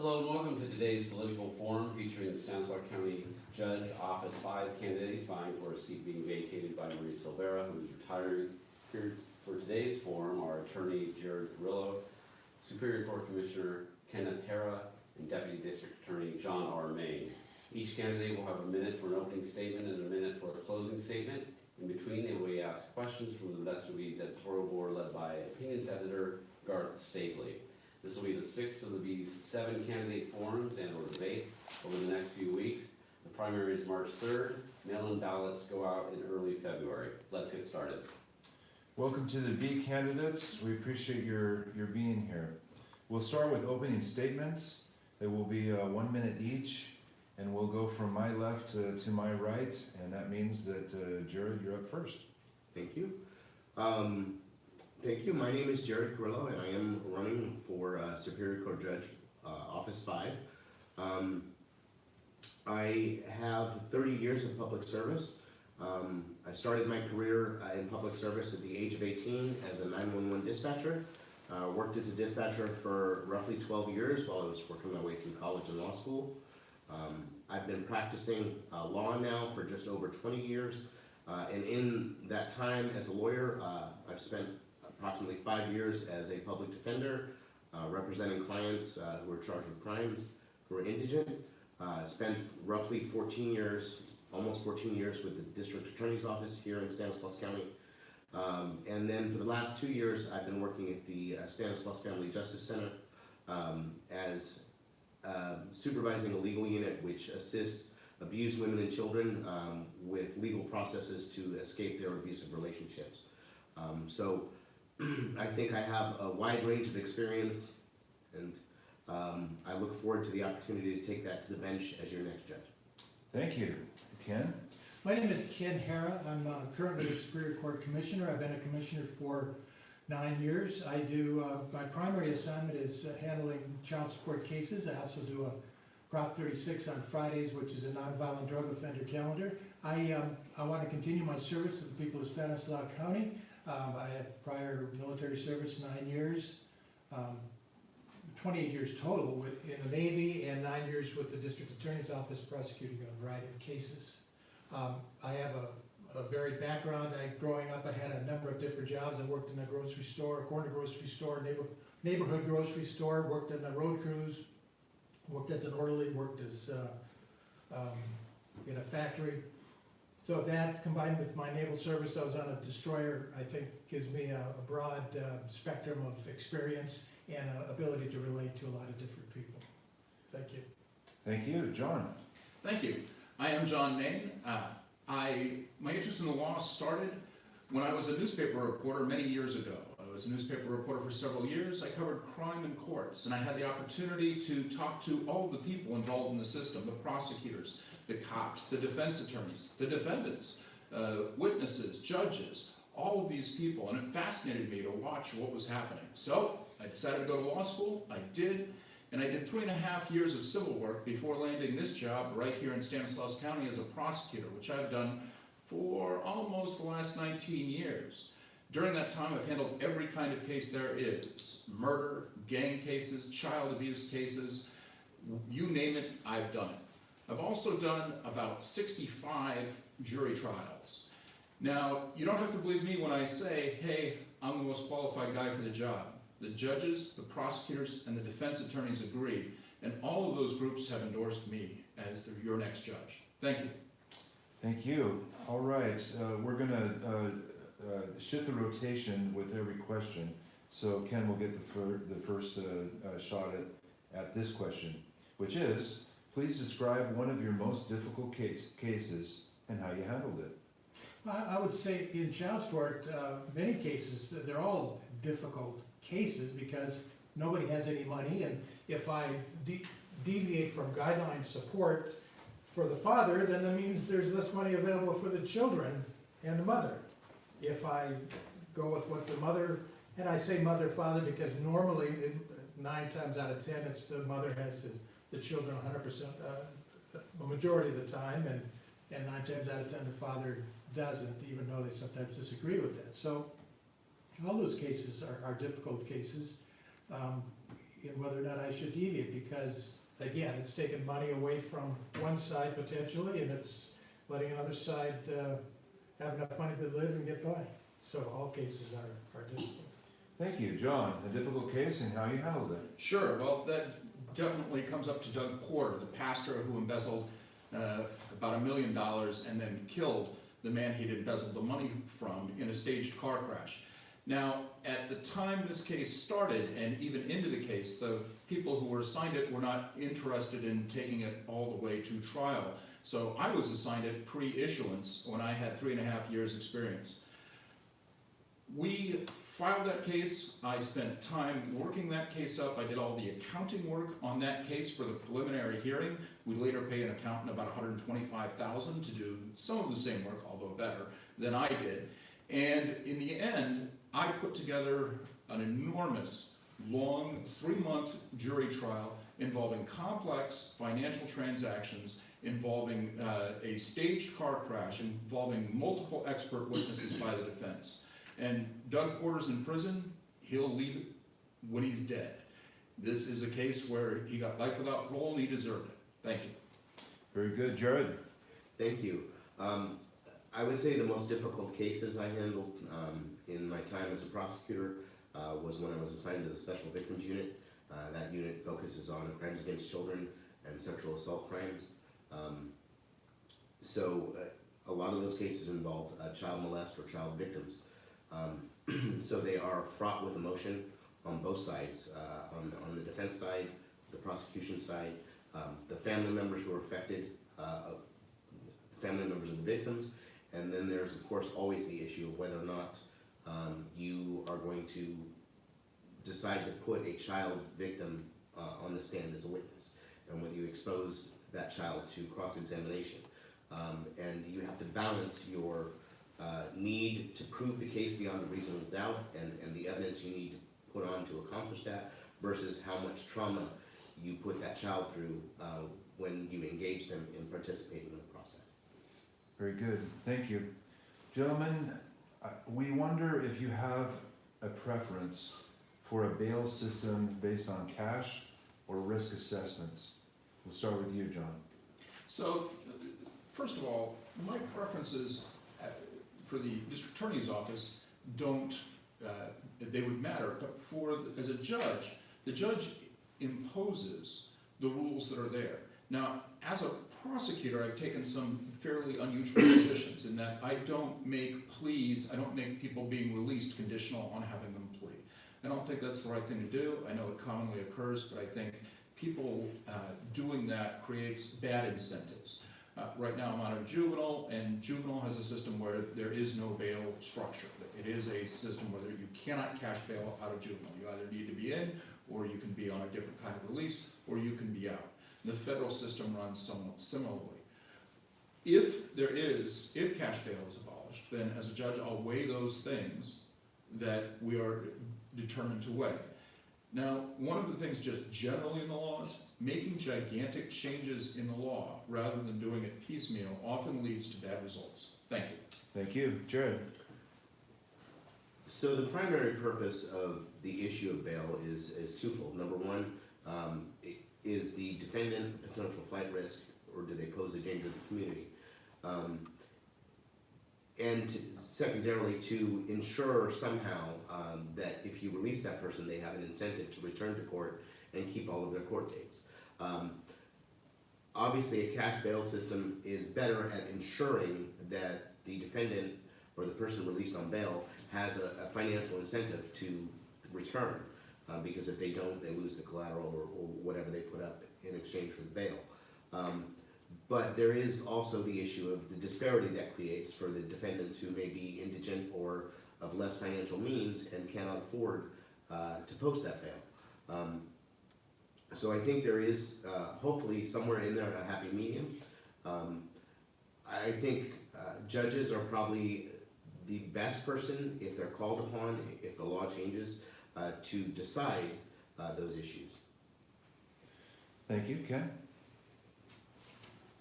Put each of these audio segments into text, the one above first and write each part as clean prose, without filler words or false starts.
Hello and welcome to today's political forum featuring the Stanislaus County Judge Office 5 candidates vying for a seat being vacated by Marie Silveira, who is retiring. Here for today's forum are Attorney Jared Carrillo, Superior Court Commissioner Kenneth, Hara, and Deputy District Attorney John R. Mayne. Each candidate will have a minute for an opening statement and a minute for a closing statement. In between, they will be asked questions from the Modesto Bee's editorial board led by Opinions Editor Garth Stapley. This will be the sixth of the Bee's 7 candidate forums and or debates over the next few weeks. The primary is March 3rd. Mail-in ballots go out in early February. Let's get started. Welcome to the Bee candidates. We appreciate your being here. We'll start with opening statements. They will be 1 minute each, and we'll go from my left to my right, and that means that Jared, you're up first. Thank you. Thank you. My name is Jared Carrillo, and I am running for Superior Court Judge, Office 5. I have 30 years of public service. I started my career in public service at the age of 18 as a 911 dispatcher. Worked as a dispatcher for roughly 12 years while I was working my way through college and law school. I've been practicing law now for just over 20 years. And in that time as a lawyer, I've spent approximately 5 years as a public defender, representing clients who are charged with crimes, who are indigent. Spent roughly 14 years, almost 14 years with the District Attorney's Office here in Stanislaus County. And then for the last 2 years, I've been working at the Stanislaus Family Justice Center as supervising a legal unit which assists abused women and children with legal processes to escape their abusive relationships. So I think I have a wide range of experience, and I look forward to the opportunity to take that to the bench as your next judge. Thank you. Ken? My name is Ken Hara. I'm currently a Superior Court Commissioner. I've been a commissioner for 9 years. I do, my primary assignment is handling child support cases. I also do a Prop 36 on Fridays, which is a nonviolent drug offender calendar. I want to continue my service to the people of Stanislaus County. I have prior military service, 9 years, 28 years total in the Navy, and 9 years with the District Attorney's Office prosecuting a variety of cases. I have a varied background. Growing up, I had a number of different jobs. I worked in a grocery store, a corner grocery store, neighborhood grocery store, worked in a road crews, worked as an orderly, worked as in a factory. So that, combined with my naval service, I was on a destroyer, I think gives me a broad spectrum of experience and an ability to relate to a lot of different people. Thank you. Thank you. John? Thank you. I am John Mayne. My interest in the law started when I was a newspaper reporter many years ago. I was a newspaper reporter for several years. I covered crime in courts, and I had the opportunity to talk to all the people involved in the system, the prosecutors, the cops, the defense attorneys, the defendants, witnesses, judges, all of these people, and it fascinated me to watch what was happening. So I decided to go to law school. I did. And I did 3.5 years of civil work before landing this job right here in Stanislaus County as a prosecutor, which I've done for almost the last 19 years. During that time, I've handled every kind of case there is. Murder, gang cases, child abuse cases, you name it, I've done it. I've also done about 65 jury trials. Now, you don't have to believe me when I say, hey, I'm the most qualified guy for the job. The judges, the prosecutors, and the defense attorneys agree, and all of those groups have endorsed me as your next judge. Thank you. Thank you. All right. We're going to shift the rotation with every question. So Ken will get the first shot at this question, which is, please describe one of your most difficult cases and how you handled it. I would say in child support, many cases, they're all difficult cases because nobody has any money, and if I deviate from guideline support for the father, then that means there's less money available for the children and the mother. If I go with what the mother, and I say mother, father, because normally 9 times out of 10 it's the mother has the children 100%, a majority of the time, and 9 times out of 10 the father doesn't, even though they sometimes disagree with that. So all those cases are difficult cases. in whether or not I should deviate, because, again, it's taking money away from one side potentially, and it's letting another side have enough money to live and get by. So all cases are difficult. Thank you. John, a difficult case and how you handled it. Sure, well, that definitely comes up to Doug Porter, the pastor who embezzled about $1 million and then killed the man he'd embezzled the money from in a staged car crash. Now, at the time this case started, and even into the case, the people who were assigned it were not interested in taking it all the way to trial. So I was assigned it pre-issuance when I had 3.5 years experience. We filed that case. I spent time working that case up. I did all the accounting work on that case for the preliminary hearing. We later pay an accountant about $125,000 to do some of the same work, although better than I did. And in the end, I put together an enormous, long, 3-month jury trial involving complex financial transactions, involving a staged car crash, involving multiple expert witnesses by the defense. And Doug Porter's in prison. He'll leave it when he's dead. This is a case where he got life without parole and he deserved it. Thank you. Very good. Jared? Thank you. I would say the most difficult cases I handled in my time as a prosecutor was when I was assigned to the Special Victims Unit. That unit focuses on crimes against children and sexual assault crimes. So a lot of those cases involve child molest or child victims. So they are fraught with emotion on both sides, on the defense side, the prosecution side, the family members who are affected, family members of the victims, and then there's of course always the issue of whether or not you are going to decide to put a child victim on the stand as a witness, and whether you expose that child to cross-examination. And you have to balance your need to prove the case beyond a reasonable doubt and the evidence you need to put on to accomplish that versus how much trauma you put that child through when you engage them in participating in the process. Very good. Thank you. Gentlemen, we wonder if you have a preference for a bail system based on cash or risk assessments. We'll start with you, John. So, first of all, my preferences for the district attorney's office don't, they would matter, but as a judge, the judge imposes the rules that are there. Now, as a prosecutor, I've taken some fairly unusual positions in that I don't make pleas, I don't make people being released conditional on having them plea. I don't think that's the right thing to do. I know it commonly occurs, but I think people doing that creates bad incentives. Right now I'm on a juvenile, and juvenile has a system where there is no bail structure. It is a system where you cannot cash bail out of juvenile. You either need to be in, or you can be on a different kind of release, or you can be out. The federal system runs somewhat similarly. If cash bail is abolished, then as a judge I'll weigh those things that we are determined to weigh. Now, one of the things just generally in the law is making gigantic changes in the law rather than doing it piecemeal often leads to bad results. Thank you. Thank you. Jared? So the primary purpose of the issue of bail is twofold. Number one, is the defendant a potential flight risk, or do they pose a danger to the community? And secondarily, to ensure somehow that if you release that person, they have an incentive to return to court and keep all of their court dates. Obviously, a cash bail system is better at ensuring that the defendant or the person released on bail has a financial incentive to return, because if they don't, they lose the collateral or whatever they put up in exchange for the bail. But there is also the issue of the disparity that creates for the defendants who may be indigent or of less financial means and cannot afford to post that bail. So I think there is hopefully somewhere in there a happy medium. I think judges are probably the best person, if they're called upon, if the law changes, to decide those issues. Thank you. Ken?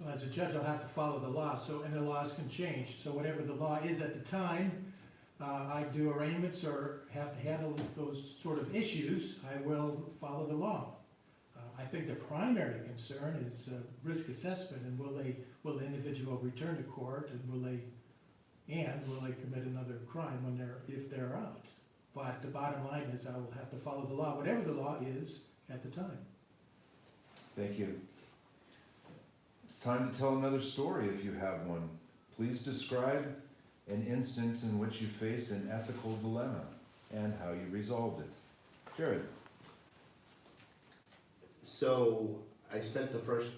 Well, as a judge, I'll have to follow the law, and the laws can change. So whatever the law is at the time, I do arraignments or have to handle those sort of issues, I will follow the law. I think the primary concern is risk assessment, and will the individual return to court, and will they commit another crime if they're out? But the bottom line is I will have to follow the law, whatever the law is at the time. Thank you. It's time to tell another story if you have one. Please describe an instance in which you faced an ethical dilemma and how you resolved it. Jared. So I spent the first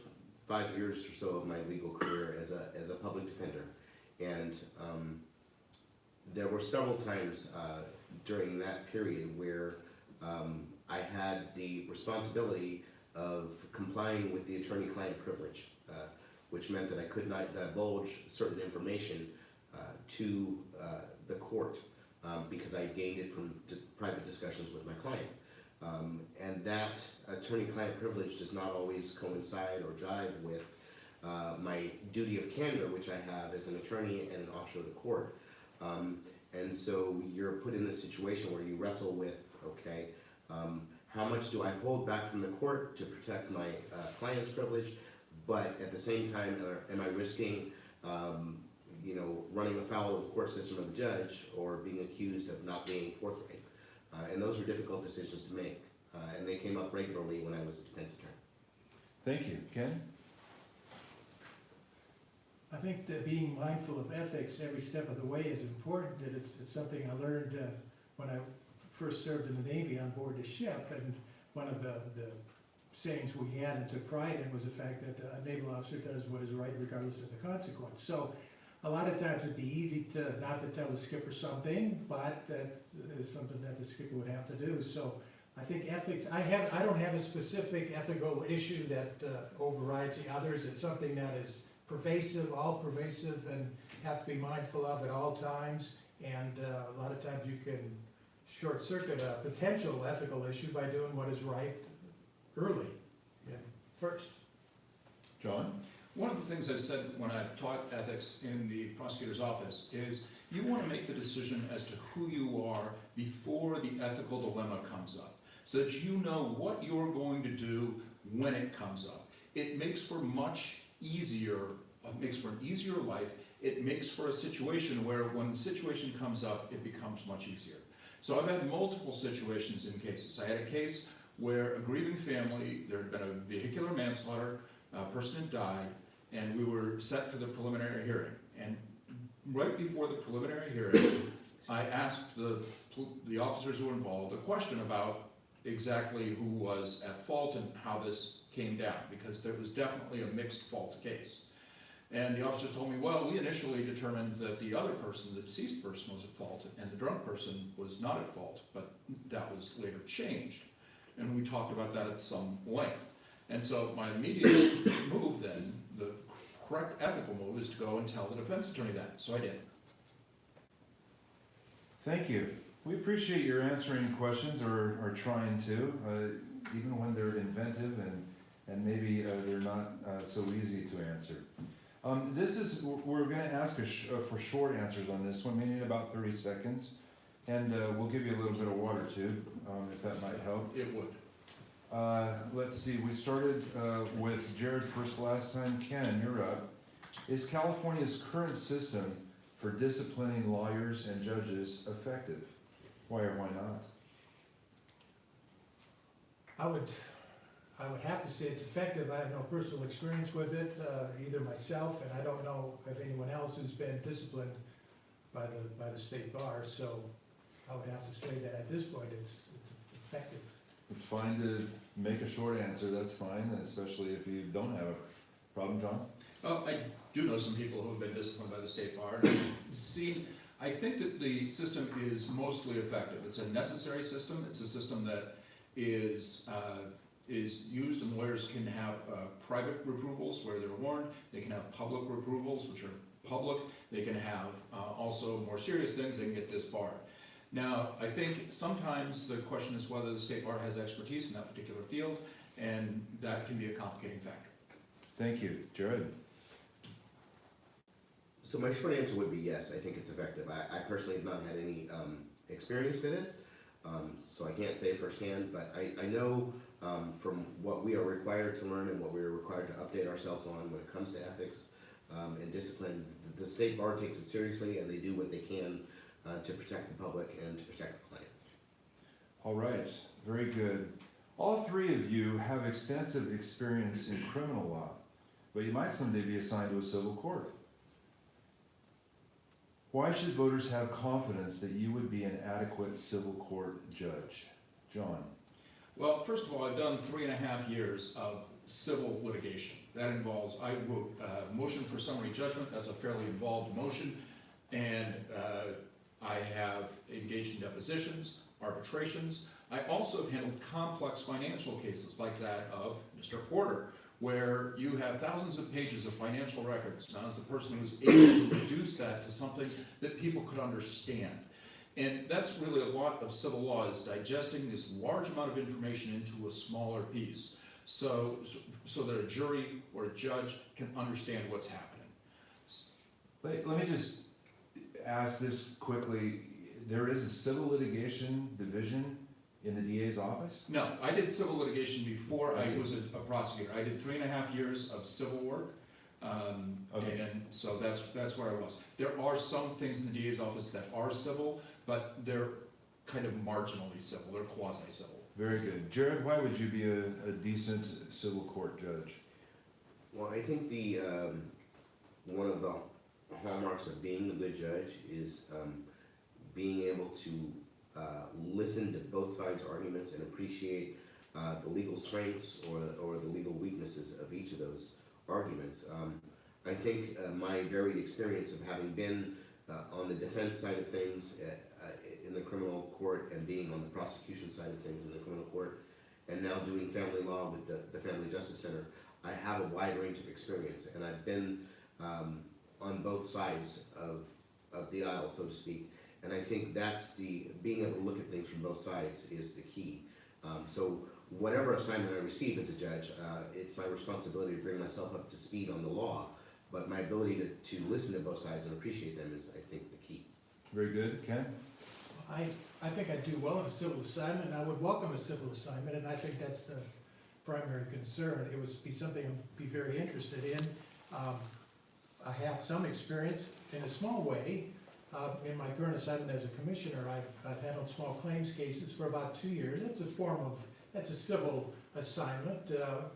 5 years or so of my legal career as a public defender, and there were several times during that period where I had the responsibility of complying with the attorney-client privilege, which meant that I could not divulge certain information to the court because I gained it from private discussions with my client. And that attorney-client privilege does not always coincide or jive with my duty of candor, which I have as an attorney and an officer of the court. And so you're put in this situation where you wrestle with, okay, how much do I hold back from the court to protect my client's privilege, but at the same time, am I risking, running afoul of the court system of the judge, or being accused of not being forthright? And those were difficult decisions to make, and they came up regularly when I was a defense attorney. Thank you. Ken? I think that being mindful of ethics every step of the way is important, and it's something I learned when I first served in the Navy on board the ship, and one of the sayings we had and took pride in was the fact that a naval officer does what is right regardless of the consequence. So a lot of times it'd be easy not to tell the skipper something, but that is something that the skipper would have to do. So I think ethics, I don't have a specific ethical issue that overrides the others. It's something that is pervasive, all pervasive, and have to be mindful of at all times. And a lot of times you can short circuit a potential ethical issue by doing what is right early and first. John? One of the things I've said when I've taught ethics in the prosecutor's office is you want to make the decision as to who you are before the ethical dilemma comes up, so that you know what you're going to do when it comes up. It makes for much easier, makes for an easier life. It makes for a situation where when the situation comes up, it becomes much easier. So I've had multiple situations in cases. I had a case where a grieving family, there had been a vehicular manslaughter, a person had died, and we were set for the preliminary hearing. And right before the preliminary hearing, I asked the officers who were involved a question about exactly who was at fault and how this came down, because there was definitely a mixed fault case. And the officer told me, well, we initially determined that the other person, the deceased person, was at fault, and the drunk person was not at fault, but that was later changed. And we talked about that at some length. And so my immediate move then, the correct ethical move, is to go and tell the defense attorney that. So I did. Thank you. We appreciate your answering questions, or trying to, even when they're inventive and maybe they're not so easy to answer. We're going to ask for short answers on this one. We need about 30 seconds. And we'll give you a little bit of water too, if that might help. It would. Let's see, we started with Jared first last time. Ken, you're up. Is California's current system for disciplining lawyers and judges effective? Why or why not? I would have to say it's effective. I have no personal experience with it, either myself, and I don't know of anyone else who's been disciplined by the state bar. So I would have to say that at this point it's effective. It's fine to make a short answer, that's fine, especially if you don't have a problem, John? I do know some people who have been disciplined by the state bar. I think that the system is mostly effective. It's a necessary system. It's a system that is used, and lawyers can have private reprovals where they're warned. They can have public reprovals, which are public. They can have also more serious things. They can get disbarred. Now, I think sometimes the question is whether the state bar has expertise in that particular field, and that can be a complicating factor. Thank you. Jared? So my short answer would be yes, I think it's effective. I personally have not had any experience with it, so I can't say firsthand, but I know from what we are required to learn and what we are required to update ourselves on when it comes to ethics and discipline, the state bar takes it seriously and they do what they can to protect the public and to protect the clients. All right, very good. All three of you have extensive experience in criminal law, but you might someday be assigned to a civil court. Why should voters have confidence that you would be an adequate civil court judge? John. Well, first of all, I've done 3.5 years of civil litigation. That involves, I wrote a motion for summary judgment. That's a fairly involved motion. And I have engaged in depositions, arbitrations. I also have handled complex financial cases like that of Mr. Porter, where you have thousands of pages of financial records. Now, as the person who was able to reduce that to something that people could understand. And that's really a lot of civil law, is digesting this large amount of information into a smaller piece, so that a jury or a judge can understand what's happening. Let me just ask this quickly. There is a civil litigation division in the DA's office? No, I did civil litigation before I I see. was a prosecutor. I did 3.5 years of civil work, Okay. and so that's where I was. There are some things in the DA's office that are civil, but they're kind of marginally civil, they're quasi-civil. Very good. Jared, why would you be a decent civil court judge? Well, I think the one of the hallmarks of being a good judge is being able to listen to both sides' arguments and appreciate the legal strengths or the legal weaknesses of each of those arguments. I think my varied experience of having been on the defense side of things in the criminal court and being on the prosecution side of things in the criminal court, and now doing family law with the Family Justice Center, I have a wide range of experience, and I've been on both sides of the aisle, so to speak. And I think that's being able to look at things from both sides is the key. So whatever assignment I receive as a judge, it's my responsibility to bring myself up to speed on the law, but my ability to listen to both sides and appreciate them is, I think, the key. Very good. Ken? I think I do well in a civil assignment, and I would welcome a civil assignment, and I think that's the primary concern. It would be something I'd be very interested in. I have some experience in a small way. In my current assignment as a commissioner, I've handled small claims cases for about 2 years. That's a civil assignment.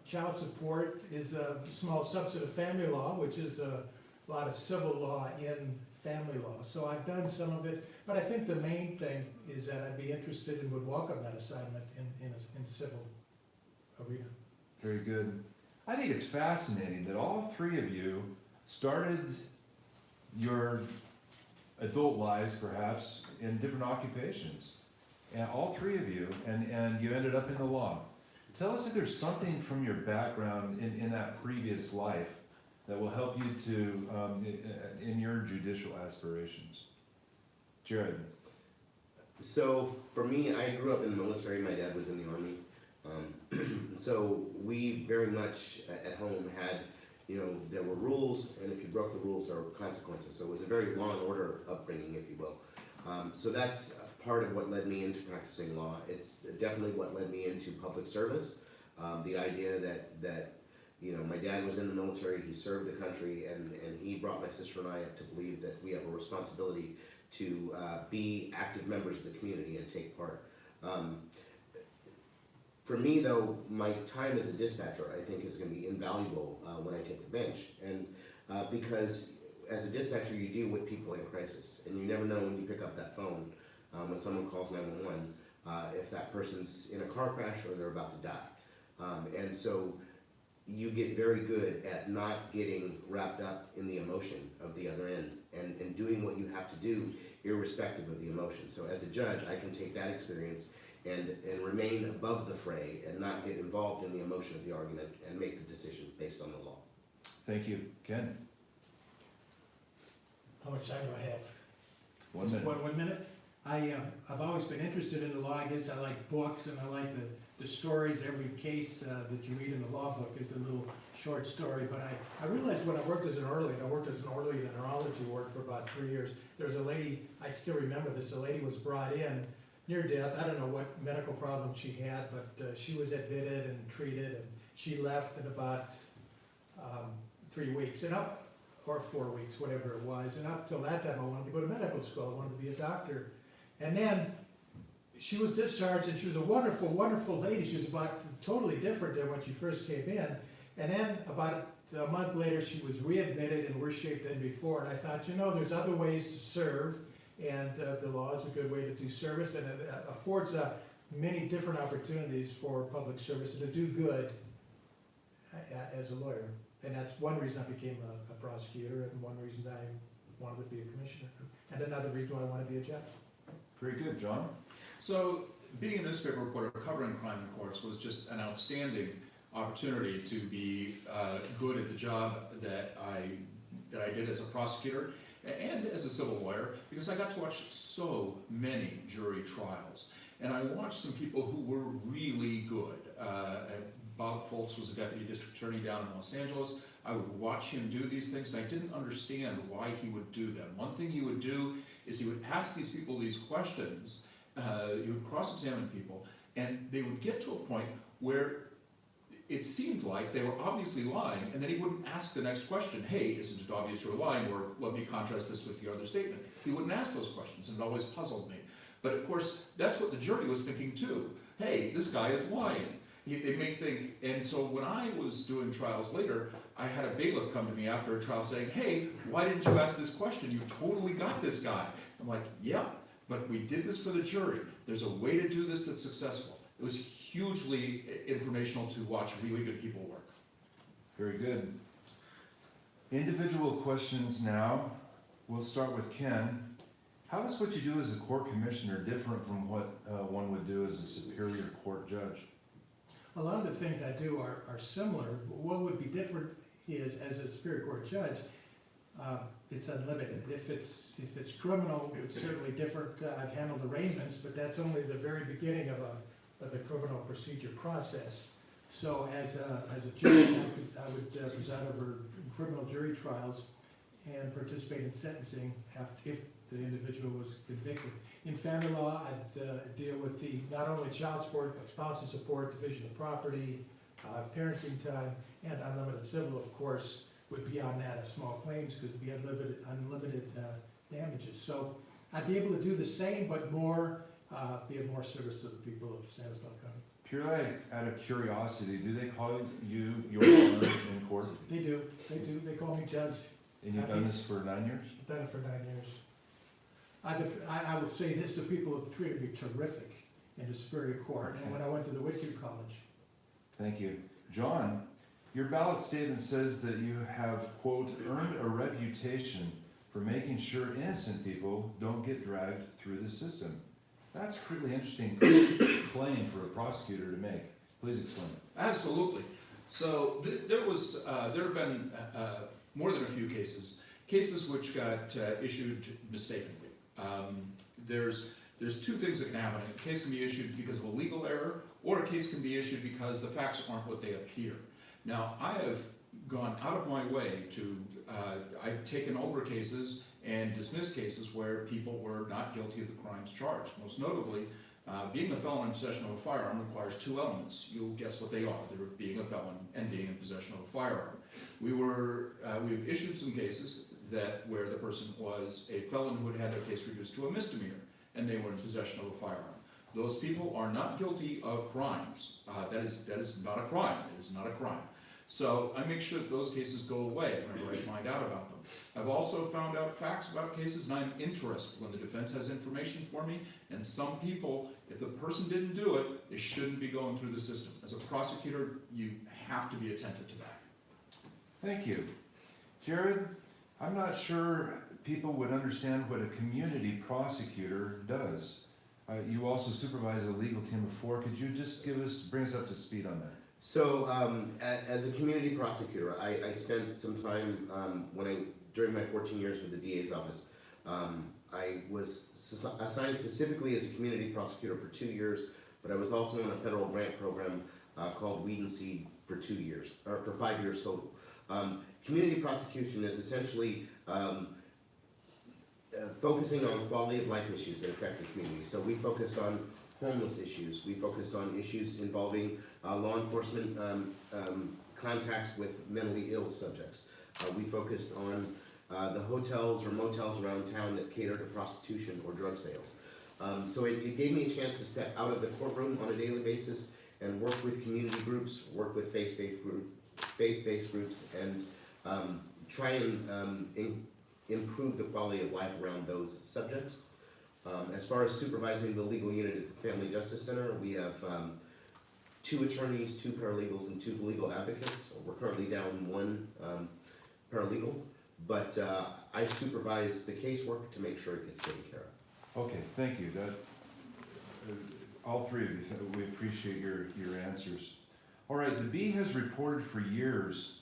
Child support is a small subset of family law, which is a lot of civil law in family law. So I've done some of it, but I think the main thing is that I'd be interested and would welcome that assignment in civil arena. Very good. I think it's fascinating that all three of you started your adult lives, perhaps, in different occupations. And all three of you, and you ended up in the law. Tell us if there's something from your background in that previous life that will help you to in your judicial aspirations. Jared. So for me, I grew up in the military. My dad was in the Army. So we very much at home had, there were rules, and if you broke the rules, there were consequences. So it was a very law and order upbringing, if you will. So that's part of what led me into practicing law. It's definitely what led me into public service. The idea that my dad was in the military, he served the country, and he brought my sister and I up to believe that we have a responsibility to be active members of the community and take part. For me, though, my time as a dispatcher, I think, is going to be invaluable when I take the bench. And because as a dispatcher, you deal with people in crisis, and you never know when you pick up that phone, when someone calls 911, if that person's in a car crash or they're about to die. And so you get very good at not getting wrapped up in the emotion of the other end and doing what you have to do irrespective of the emotion. So as a judge, I can take that experience and remain above the fray and not get involved in the emotion of the argument and make the decision based on the law. Thank you. Ken? How much time do I have? 1 minute. 1 minute? I've always been interested in the law. I guess I like books and I like the stories. Every case that you read in the law book is a little short story. But I realized when I worked as an orderly, and I worked as an orderly in the neurology ward for about 3 years, there's a lady, I still remember this, a lady was brought in near death. I don't know what medical problem she had, but she was admitted and treated, and she left in about 3 weeks, or 4 weeks, whatever it was. And up till that time, I wanted to go to medical school. I wanted to be a doctor. And then she was discharged, and she was a wonderful, wonderful lady. She was about totally different than when she first came in. And then about a month later, she was readmitted in worse shape than before. And I thought, there's other ways to serve, and the law is a good way to do service, and it affords many different opportunities for public service to do good as a lawyer. And that's one reason I became a prosecutor, and one reason I wanted to be a commissioner, and another reason why I want to be a judge. Very good, John. So being a newspaper reporter covering crime in courts was just an outstanding opportunity to be good at the job that I did as a prosecutor and as a civil lawyer, because I got to watch so many jury trials. And I watched some people who were really good. Bob Foltz was a deputy district attorney down in Los Angeles. I would watch him do these things, and I didn't understand why he would do them. One thing he would do is he would ask these people these questions, he would cross-examine people, and they would get to a point where it seemed like they were obviously lying, and then he wouldn't ask the next question, hey, isn't it obvious you're lying, or let me contrast this with the other statement. He wouldn't ask those questions, and it always puzzled me. But of course, that's what the jury was thinking too. Hey, this guy is lying. They may think, and so when I was doing trials later, I had a bailiff come to me after a trial saying, hey, why didn't you ask this question? You totally got this guy. I'm like, yeah, but we did this for the jury. There's a way to do this that's successful. It was hugely informational to watch really good people work. Very good. Individual questions now. We'll start with Ken. How is what you do as a court commissioner different from what one would do as a superior court judge? A lot of the things I do are similar. What would be different is, as a Superior Court judge, it's unlimited. If it's criminal, it's certainly different. I've handled arraignments, but that's only the very beginning of the criminal procedure process. So as a judge, I would preside over criminal jury trials and participate in sentencing if the individual was convicted. In family law, I'd deal with not only child support, but spousal support, division of property, parenting time, and unlimited civil, of course, would be on that of small claims, because it'd be unlimited damages. So I'd be able to do the same, but be of more service to the people of Stanislaus County. Purely out of curiosity, do they call you your honor in court? They do. They call me judge. And you've done this for 9 years? I've done it for 9 years. I will say this, the people have treated me terrific in the Superior Court, and when I went to the Whitfield College. Thank you. John, your ballot statement says that you have, quote, earned a reputation for making sure innocent people don't get dragged through the system. That's a really interesting claim for a prosecutor to make. Please explain. Absolutely. So there have been more than a few cases which got issued mistakenly. There's two things that can happen. A case can be issued because of a legal error, or a case can be issued because the facts aren't what they appear. Now, I have gone out of my way to, I've taken over cases and dismissed cases where people were not guilty of the crimes charged. Most notably, being a felon in possession of a firearm requires two elements. You'll guess what they are. They're being a felon and being in possession of a firearm. We've issued some cases where the person was a felon who had had their case reduced to a misdemeanor, and they were in possession of a firearm. Those people are not guilty of crimes. That is not a crime. It is not a crime. So I make sure that those cases go away whenever I find out about them. I've also found out facts about cases, and I'm interested when the defense has information for me. And some people, if the person didn't do it, they shouldn't be going through the system. As a prosecutor, you have to be attentive to that. Thank you. Jared, I'm not sure people would understand what a community prosecutor does. You also supervise a legal team of 4. Could you just bring us up to speed on that? So, as a community prosecutor, I spent some time during my 14 years with the DA's office. I was assigned specifically as a community prosecutor for 2 years, but I was also in a federal grant program called Weed and Seed for 2 years, or for 5 years total. Community prosecution is essentially focusing on quality of life issues that affect the community. So we focused on homeless issues, we focused on issues involving law enforcement contacts with mentally ill subjects. We focused on the hotels or motels around town that cater to prostitution or drug sales. So it gave me a chance to step out of the courtroom on a daily basis and work with community groups, work with faith-based groups, and try and improve the quality of life around those subjects. As far as supervising the legal unit at the Family Justice Center, we have 2 attorneys, 2 paralegals, and 2 legal advocates. We're currently down 1 paralegal, but I supervise the casework to make sure it gets taken care of. Okay, thank you. That, all three of you, we appreciate your answers. All right, the Bee has reported for years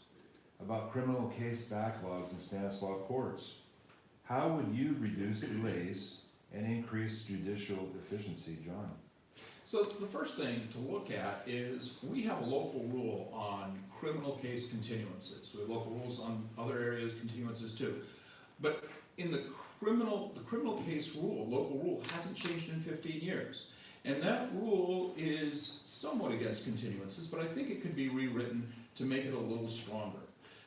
about criminal case backlogs in Stanislaus courts. How would you reduce delays and increase judicial efficiency, John? So the first thing to look at is we have a local rule on criminal case continuances. We have local rules on other areas, continuances too. But in the criminal case rule, local rule, hasn't changed in 15 years. And that rule is somewhat against continuances, but I think it could be rewritten to make it a little stronger.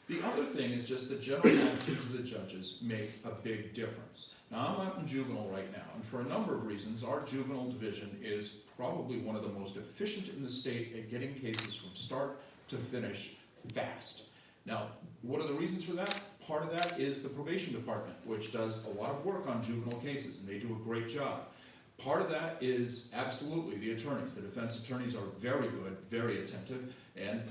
The other thing is just the general attitudes of the judges make a big difference. Now, I'm out in juvenile right now, and for a number of reasons, our juvenile division is probably one of the most efficient in the state at getting cases from start to finish fast. Now, what are the reasons for that? Part of that is the probation department, which does a lot of work on juvenile cases, and they do a great job. Part of that is absolutely the attorneys. The defense attorneys are very good, very attentive, and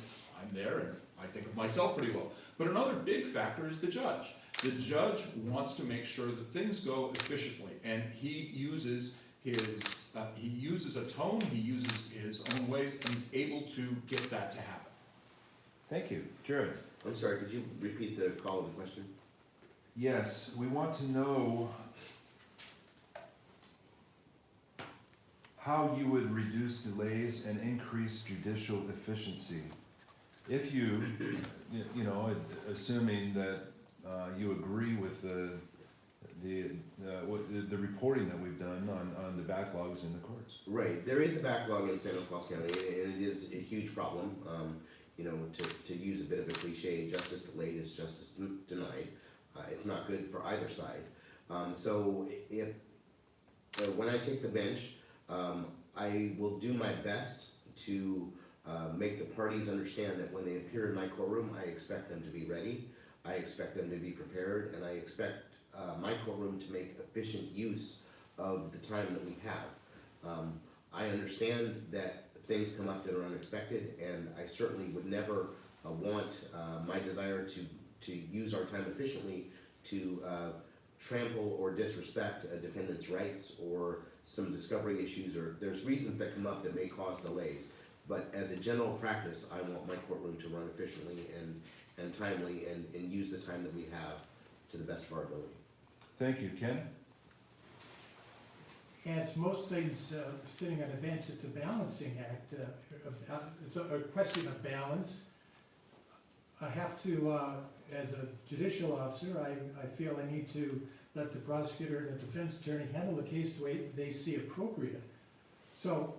I'm there, and I think of myself pretty well. But another big factor is the judge. The judge wants to make sure that things go efficiently, and he uses a tone, he uses his own ways, and he's able to get that to happen. Thank you. Jared? I'm sorry, could you repeat the call of the question? Yes, we want to know how you would reduce delays and increase judicial efficiency. If you assuming that you agree with the reporting that we've done on the backlogs in the courts. Right, there is a backlog in Stanislaus County, and it is a huge problem. To use a bit of a cliche, justice delayed is justice denied. It's not good for either side. So when I take the bench, I will do my best to make the parties understand that when they appear in my courtroom, I expect them to be ready, I expect them to be prepared, and I expect my courtroom to make efficient use of the time that we have. I understand that things come up that are unexpected, and I certainly would never want my desire to use our time efficiently to trample or disrespect a defendant's rights or some discovery issues, or there's reasons that come up that may cause delays. But as a general practice, I want my courtroom to run efficiently and timely and use the time that we have to the best of our ability. Thank you. Ken? As most things sitting on a bench, it's a balancing act. It's a question of balance. I have to, as a judicial officer, I feel I need to let the prosecutor and the defense attorney handle the case the way they see appropriate. So,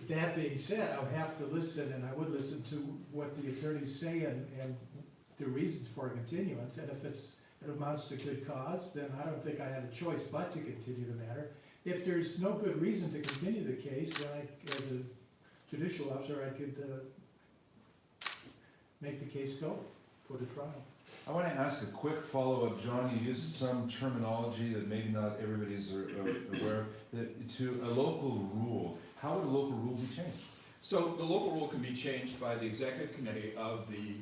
that being said, I would have to listen, and I would listen to what the attorneys say and the reasons for a continuance. And if it amounts to good cause, then I don't think I have a choice but to continue the matter. If there's no good reason to continue the case, then as a judicial officer, I could make the case go to trial. I want to ask a quick follow-up, John. You used some terminology that maybe not everybody's aware of. To a local rule, how would a local rule be changed? So the local rule can be changed by the executive committee of the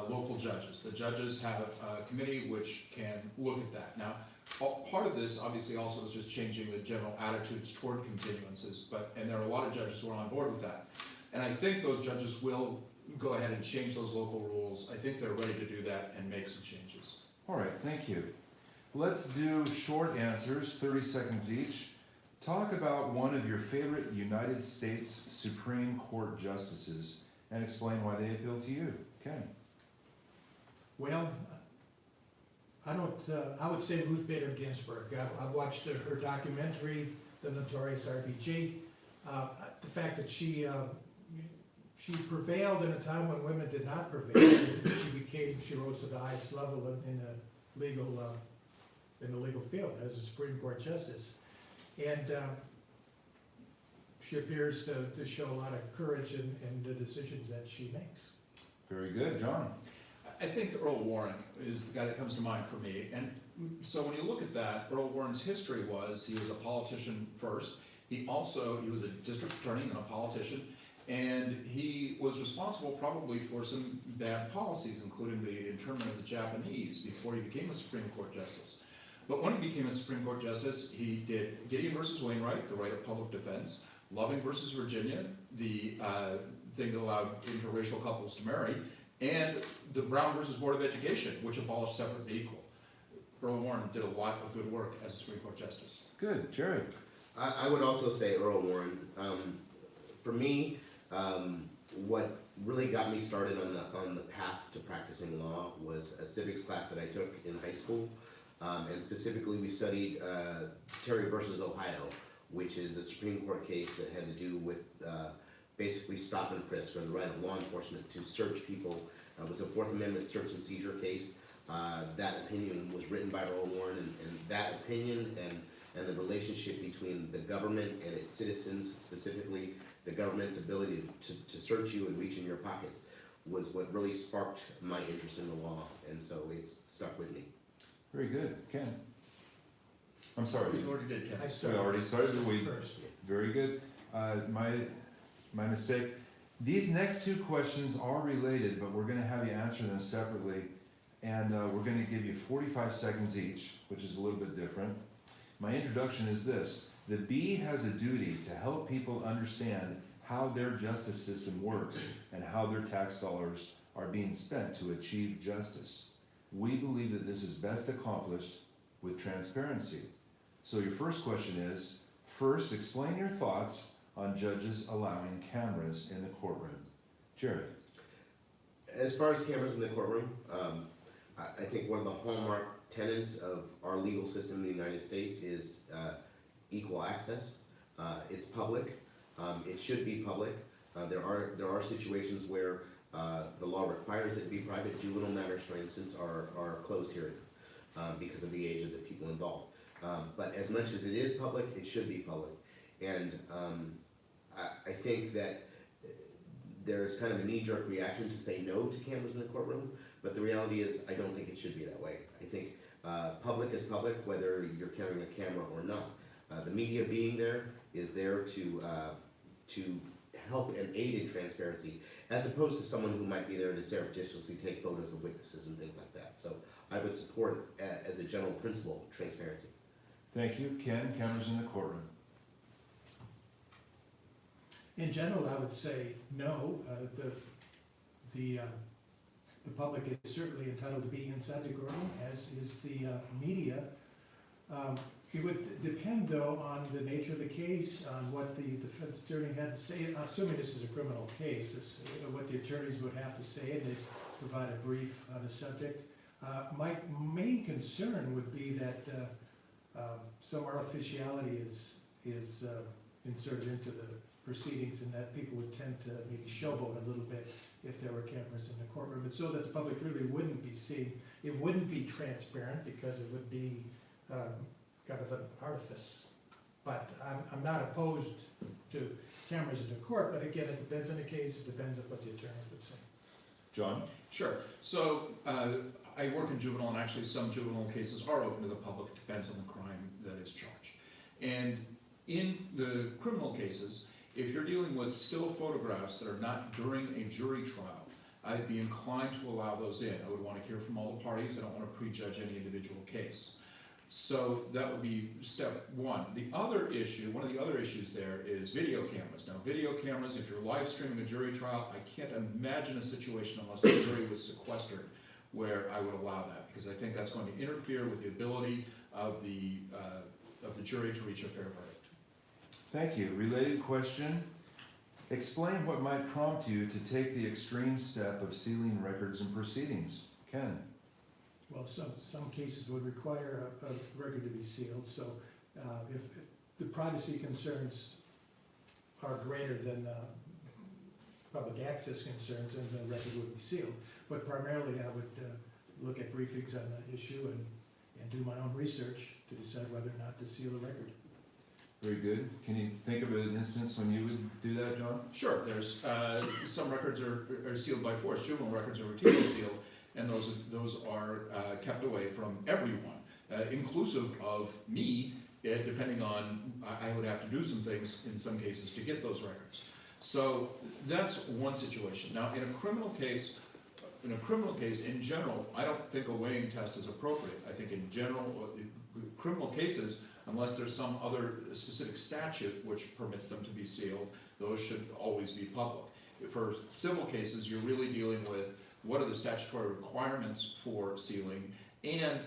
local judges. The judges have a committee which can look at that. Now, part of this obviously also is just changing the general attitudes toward continuances, and there are a lot of judges who are on board with that. And I think those judges will go ahead and change those local rules. I think they're ready to do that and make some changes. All right, thank you. let's do short answers, 30 seconds each. Talk about one of your favorite United States Supreme Court justices and explain why they appeal to you. Ken? Well, I would say Ruth Bader Ginsburg. I've watched her documentary, The Notorious RBG. The fact that she prevailed in a time when women did not prevail. She rose to the highest level in the legal field as a Supreme Court justice. And she appears to show a lot of courage in the decisions that she makes. Very good. John? I think Earl Warren is the guy that comes to mind for me. And so when you look at that, Earl Warren's history was he was a politician first. He was a district attorney and a politician. And he was responsible probably for some bad policies, including the internment of the Japanese, before he became a Supreme Court justice. But when he became a Supreme Court justice, he did Gideon versus Wainwright, the right of public defense, Loving versus Virginia, the thing that allowed interracial couples to marry, and the Brown versus Board of Education, which abolished separate and equal. Earl Warren did a lot of good work as a Supreme Court justice. Good. Jared? I would also say Earl Warren. For me, what really got me started on the path to practicing law was a civics class that I took in high school. And specifically, we studied Terry versus Ohio, which is a Supreme Court case that had to do with basically stop and frisk, or the right of law enforcement to search people. It was a Fourth Amendment search and seizure case. That opinion was written by Earl Warren, and that opinion and the relationship between the government and its citizens, specifically the government's ability to search you and reach in your pockets, was what really sparked my interest in the law, and so it's stuck with me. Very good. Ken? I'm sorry. We already did, Ken. I already started the week. first. Very good. My mistake. These next two questions are related, but we're going to have you answer them separately. And we're going to give you 45 seconds each, which is a little bit different. My introduction is this. The Bee has a duty to help people understand how their justice system works and how their tax dollars are being spent to achieve justice. We believe that this is best accomplished with transparency. So your first question is, first, explain your thoughts on judges allowing cameras in the courtroom. Jared? As far as cameras in the courtroom, I think one of the hallmark tenets of our legal system in the United States is equal access. It's public. It should be public. There are situations where the law requires it to be private. Juvenile matters, for instance, are closed hearings because of the age of the people involved. But as much as it is public, it should be public. And I think that there's kind of a knee-jerk reaction to say no to cameras in the courtroom, but the reality is I don't think it should be that way. I think public is public, whether you're carrying a camera or not. The media being there is there to help and aid in transparency, as opposed to someone who might be there to surreptitiously take photos of witnesses and things like that. So I would support, as a general principle, transparency. Thank you. Ken, cameras in the courtroom. In general, I would say no. The public is certainly entitled to be inside the courtroom, as is the media. It would depend, though, on the nature of the case, on what the defense attorney had to say. Assuming this is a criminal case, what the attorneys would have to say, and they provide a brief on the subject. My main concern would be that some artificiality is inserted into the proceedings, and that people would tend to maybe showboat a little bit if there were cameras in the courtroom, and so that the public really wouldn't be seeing. It wouldn't be transparent because it would be kind of an artifice. But I'm not opposed to cameras in the court, but again, it depends on the case, it depends on what the attorneys would say. John? Sure. So I work in juvenile, and actually some juvenile cases are open to the public. It depends on the crime that is charged. And in the criminal cases, if you're dealing with still photographs that are not during a jury trial, I'd be inclined to allow those in. I would want to hear from all the parties. I don't want to prejudge any individual case. So that would be step one. The other issue, one of the other issues there is video cameras. Now, video cameras, if you're live streaming a jury trial, I can't imagine a situation unless the jury was sequestered where I would allow that, because I think that's going to interfere with the ability of the jury to reach a fair verdict. Thank you. Related question. Explain what might prompt you to take the extreme step of sealing records and proceedings. Ken? Well, some cases would require a record to be sealed, so if the privacy concerns are greater than public access concerns, then the record would be sealed. But primarily, I would look at briefings on the issue and do my own research to decide whether or not to seal the record. Very good. Can you think of an instance when you would do that, John? Sure, there's, some records are sealed by force, juvenile records are routinely sealed, and those are kept away from everyone, inclusive of me, depending on, I would have to do some things in some cases to get those records. So that's one situation. Now, in a criminal case, in general, I don't think a weighing test is appropriate. I think in general, criminal cases, unless there's some other specific statute which permits them to be sealed, those should always be public. For civil cases, you're really dealing with what are the statutory requirements for sealing, and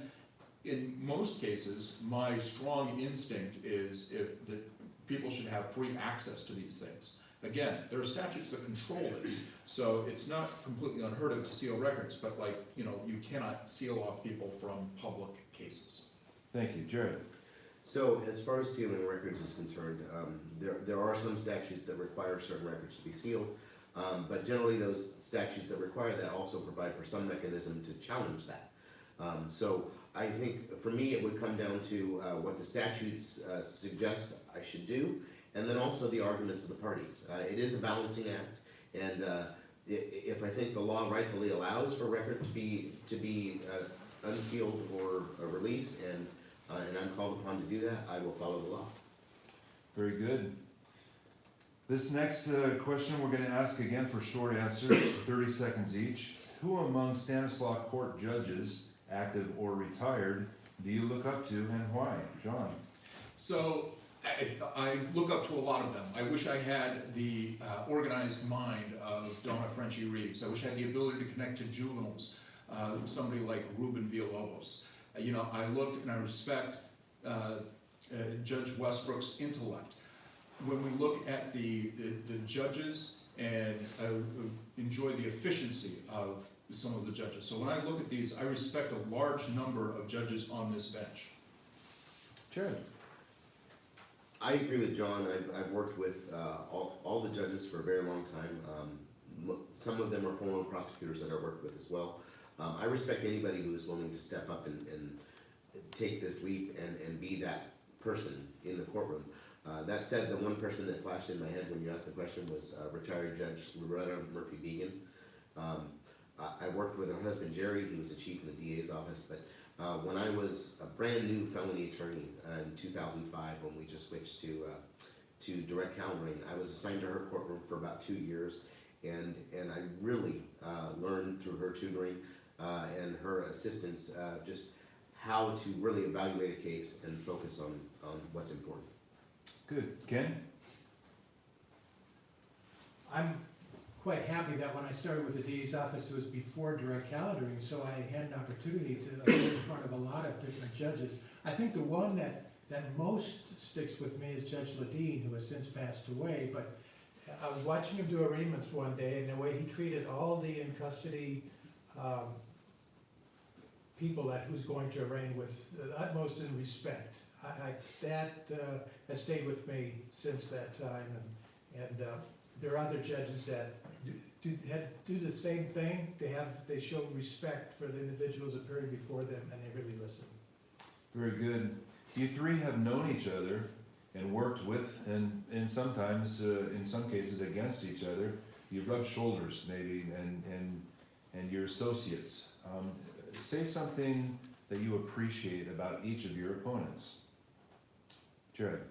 in most cases, my strong instinct is if the people should have free access to these things. Again, there are statutes that control this, so it's not completely unheard of to seal records, but you cannot seal off people from public cases. Thank you. Jared? So as far as sealing records is concerned, there are some statutes that require certain records to be sealed, but generally those statutes that require that also provide for some mechanism to challenge that. So I think for me it would come down to what the statutes suggest I should do, and then also the arguments of the parties. It is a balancing act, and if I think the law rightfully allows for a record to be unsealed or released, and I'm called upon to do that, I will follow the law. Very good. This next question we're going to ask again for short answers, 30 seconds each. Who among Stanislaus Court judges, active or retired, do you look up to and why? John? So I look up to a lot of them. I wish I had the organized mind of Donna Frenchie Reeves. I wish I had the ability to connect to juveniles, somebody like Ruben Villalobos. I look and I respect Judge Westbrook's intellect. When we look at the judges and enjoy the efficiency of some of the judges. So when I look at these, I respect a large number of judges on this bench. Jared? I agree with John. I've worked with all the judges for a very long time. Some of them are former prosecutors that I worked with as well. I respect anybody who is willing to step up and take this leap and be that person in the courtroom. That said, the one person that flashed in my head when you asked the question was retired Judge Loretta Murphy-Began. I worked with her husband Jerry, who was the chief in the DA's office, but when I was a brand new felony attorney in 2005, when we just switched to direct calendaring, I was assigned to her courtroom for about 2 years, and I really learned through her tutoring and her assistance just how to really evaluate a case and focus on what's important. Good. Ken? I'm quite happy that when I started with the DA's office, it was before direct calendaring, so I had an opportunity to appear in front of a lot of different judges. I think the one that most sticks with me is Judge Ledeen, who has since passed away, but I was watching him do arraignments one day, and the way he treated all the in-custody people that who's going to arraign with the utmost in respect. That has stayed with me since that time, and there are other judges that do the same thing. They show respect for the individuals appearing before them, and they really listen. Very good. You three have known each other and worked with, and sometimes, in some cases, against each other. You've rubbed shoulders, maybe, and your associates. Say something that you appreciate about each of your opponents. Jared?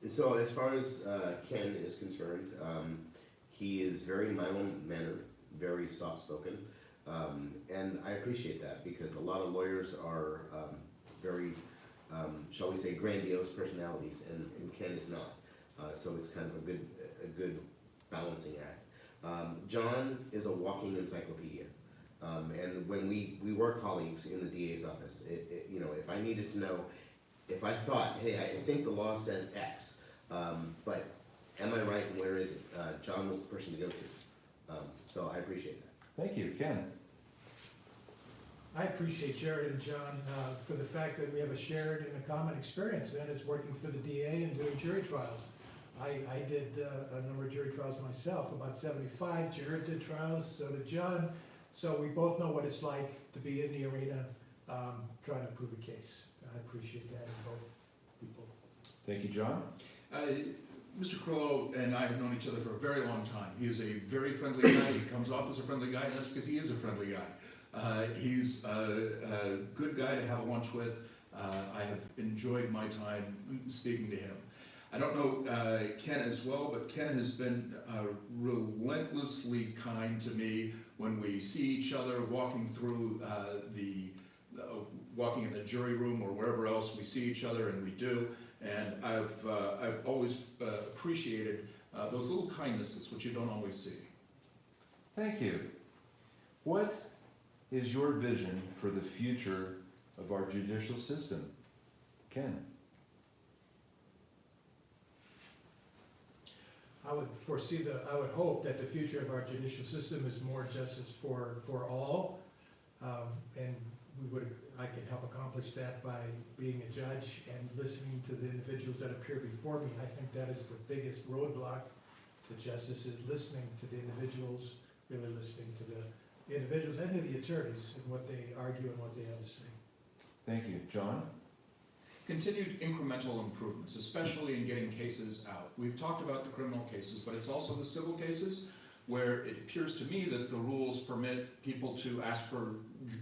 So as far as Ken is concerned, he is very mild-mannered, very soft-spoken, and I appreciate that because a lot of lawyers are very, shall we say, grandiose personalities, and Ken is not. So it's kind of a good balancing act. John is a walking encyclopedia. And when we were colleagues in the DA's office, you know, if I needed to know, if I thought, hey, I think the law says X, but am I right and where is it? John was the person to go to. So I appreciate that. Thank you. Ken? I appreciate Jared and John for the fact that we have a shared and a common experience, that is working for the DA and doing jury trials. I did a number of jury trials myself, about 75. Jared did trials, so did John. So we both know what it's like to be in the arena trying to prove a case. I appreciate that in both people. Thank you, John. Mr. Carrillo and I have known each other for a very long time. He is a very friendly guy. He comes off as a friendly guy, and that's because he is a friendly guy. He's a good guy to have a lunch with. I have enjoyed my time speaking to him. I don't know Ken as well, but Ken has been relentlessly kind to me when we see each other walking through walking in the jury room or wherever else we see each other, and we do. And I've always appreciated those little kindnesses which you don't always see. Thank you. What is your vision for the future of our judicial system? Ken? I would hope that the future of our judicial system is more justice for all. And I can help accomplish that by being a judge and listening to the individuals that appear before me. I think that is the biggest roadblock to justice, is listening to the individuals, really listening to the individuals and to the attorneys and what they argue and what they have to say. Thank you. John? Continued incremental improvements, especially in getting cases out. We've talked about the criminal cases, but it's also the civil cases where it appears to me that the rules permit people to ask for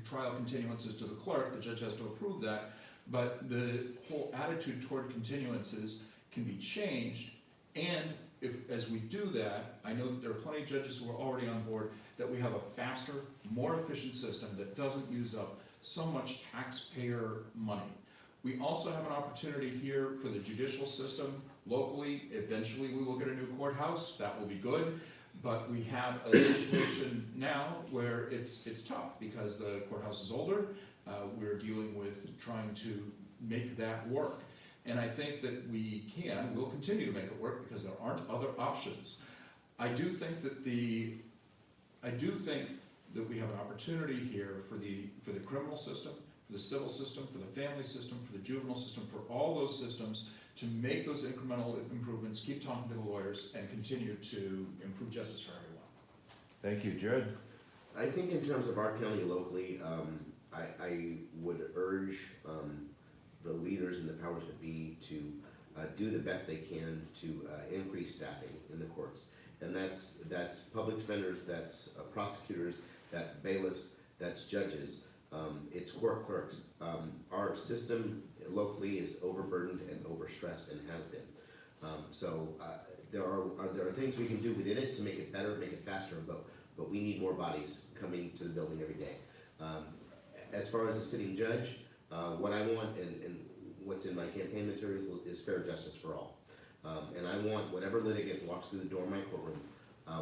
trial continuances to the clerk. The judge has to approve that, but the whole attitude toward continuances can be changed. And as we do that, I know that there are plenty of judges who are already on board, that we have a faster, more efficient system that doesn't use up so much taxpayer money. We also have an opportunity here for the judicial system locally. Eventually we will get a new courthouse, that will be good. But we have a situation now where it's tough because the courthouse is older. We're dealing with trying to make that work. And I think that we'll continue to make it work because there aren't other options. I do think that we have an opportunity here for the criminal system, for the civil system, for the family system, for the juvenile system, for all those systems, to make those incremental improvements, keep talking to the lawyers, and continue to improve justice for everyone. Thank you. Jared? I think in terms of our county locally, I would urge the leaders and the powers that be to do the best they can to increase staffing in the courts. And that's public defenders, that's prosecutors, that's bailiffs, that's judges, it's court clerks. Our system locally is overburdened and overstressed and has been. So there are things we can do within it to make it better, make it faster, but we need more bodies coming to the building every day. As far as a sitting judge, what I want and what's in my campaign materials is fair justice for all. And I want whatever litigant walks through the door of my courtroom,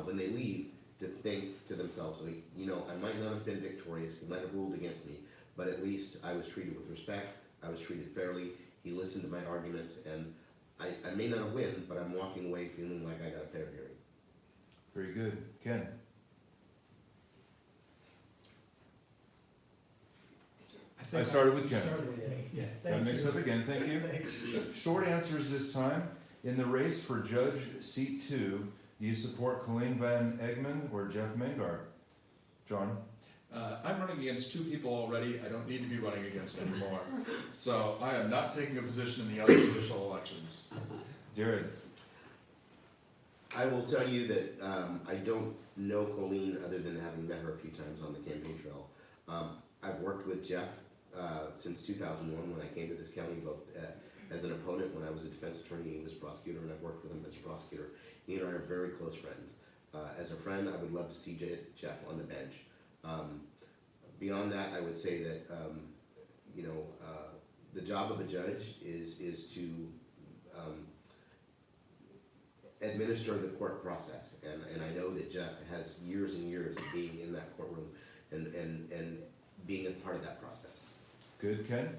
when they leave, to think to themselves, like, you know, I might not have been victorious, he might have ruled against me, but at least I was treated with respect, I was treated fairly, he listened to my arguments, and I may not win, but I'm walking away feeling like I got a fair hearing. Very good. Ken? I started with Ken. Started with me, yeah. Got Thank mixed you. up again. Thank you. Thanks. Short answers this time. In the race for Judge Seat 2, do you support Colleen Van Egmond or Jeff Mangard? John? I'm running against two people already. I don't need to be running against anymore. So I am not taking a position in the other judicial elections. Jared? I will tell you that I don't know Colleen other than having met her a few times on the campaign trail. I've worked with Jeff since 2001 when I came to this county, both as an opponent when I was a defense attorney, he was a prosecutor, and I've worked with him as a prosecutor. He and I are very close friends. As a friend, I would love to see Jeff on the bench. Beyond that, I would say that the job of a judge is to administer the court process, and I know that Jeff has years and years of being in that courtroom, and being a part of that process. Good, Ken?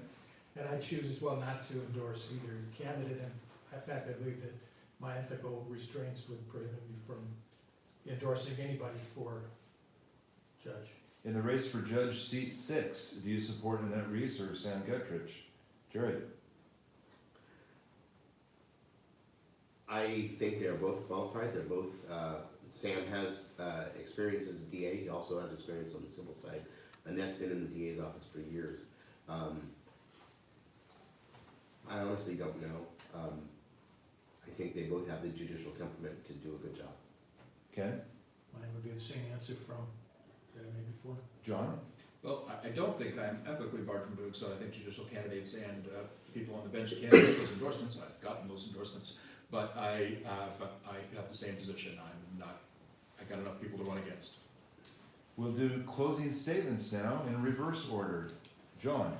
And I choose as well not to endorse either candidate, and in fact, I believe that my ethical restraints would prohibit me from endorsing anybody for judge. In the race for Judge Seat 6, do you support Annette Reese or Sam Guttridge? Jared? I think they are both qualified. They're both, Sam has experience as a DA. He also has experience on the civil side. Annette's been in the DA's office for years. I honestly don't know. I think they both have the judicial temperament to do a good job. Ken? Mine would be the same answer from that I made before. John? Well, I don't think I'm ethically barred from doing so. I think judicial candidates and people on the bench can get those endorsements. I've gotten those endorsements, but I have the same position. I got enough people to run against. We'll do closing statements now in reverse order. John?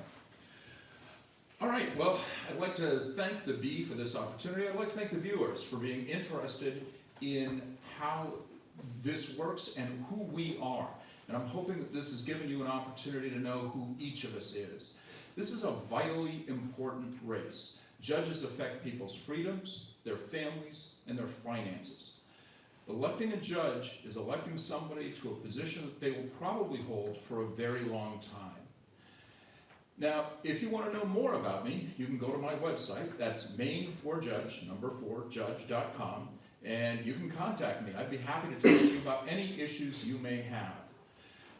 All right, well, I'd like to thank the Bee for this opportunity. I'd like to thank the viewers for being interested in how this works and who we are. And I'm hoping that this has given you an opportunity to know who each of us is. This is a vitally important race. Judges affect people's freedoms, their families, and their finances. Electing a judge is electing somebody to a position that they will probably hold for a very long time. Now, if you want to know more about me, you can go to my website. That's Mayne4Judge, number4judge.com, and you can contact me. I'd be happy to talk to you about any issues you may have.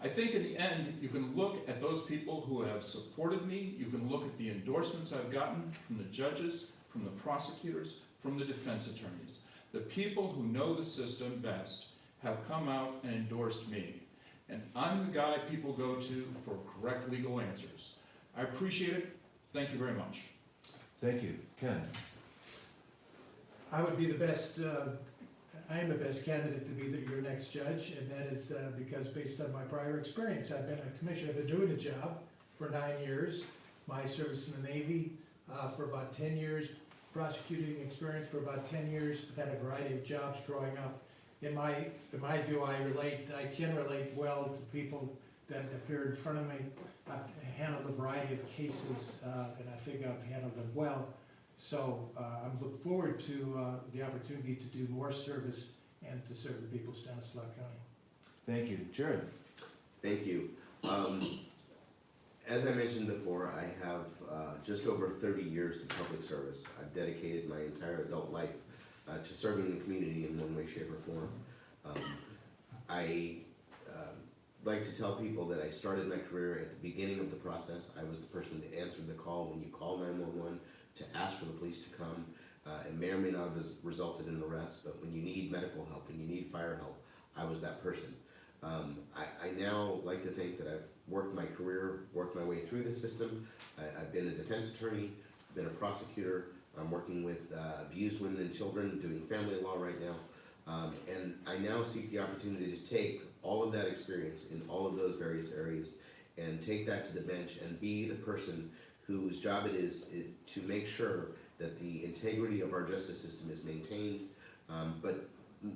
I think in the end, you can look at those people who have supported me. You can look at the endorsements I've gotten from the judges, from the prosecutors, from the defense attorneys. The people who know the system best have come out and endorsed me. And I'm the guy people go to for correct legal answers. I appreciate it. Thank you very much. Thank you. Ken? I would be the best, I am the best candidate to be your next judge, and that is because based on my prior experience, I've been a commissioner. I've been doing the job for 9 years. My service in the Navy for about 10 years, prosecuting experience for about 10 years. I've had a variety of jobs growing up. In my view, I can relate well to people that appear in front of me. I've handled a variety of cases, and I think I've handled them well. So I'm looking forward to the opportunity to do more service and to serve the people of Stanislaus County. Thank you. Jared? Thank you. As I mentioned before, I have just over 30 years of public service. I've dedicated my entire adult life to serving the community in one way, shape, or form. I like to tell people that I started my career at the beginning of the process. I was the person that answered the call when you call 911 to ask for the police to come. It may or may not have resulted in an arrest, but when you need medical help and you need fire help, I was that person. I now like to think that I've worked my career, worked my way through the system. I've been a defense attorney, I've been a prosecutor. I'm working with abused women and children, doing family law right now. And I now seek the opportunity to take all of that experience in all of those various areas and take that to the bench and be the person whose job it is to make sure that the integrity of our justice system is maintained, but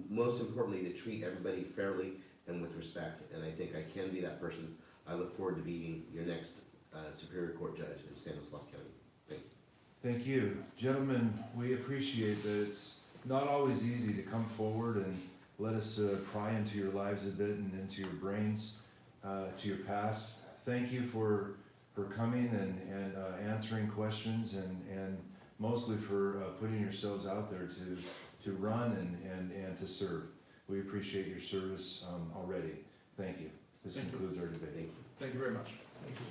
most importantly, to treat everybody fairly and with respect. And I think I can be that person. I look forward to being your next Superior Court Judge in Stanislaus County. Thank you. Thank you. Gentlemen, we appreciate that it's not always easy to come forward and let us pry into your lives a bit and into your brains, to your past. Thank you for coming and answering questions and mostly for putting yourselves out there to run and to serve. We appreciate your service already. Thank you. This concludes our debate. Thank you. Thank you very much. Thank you.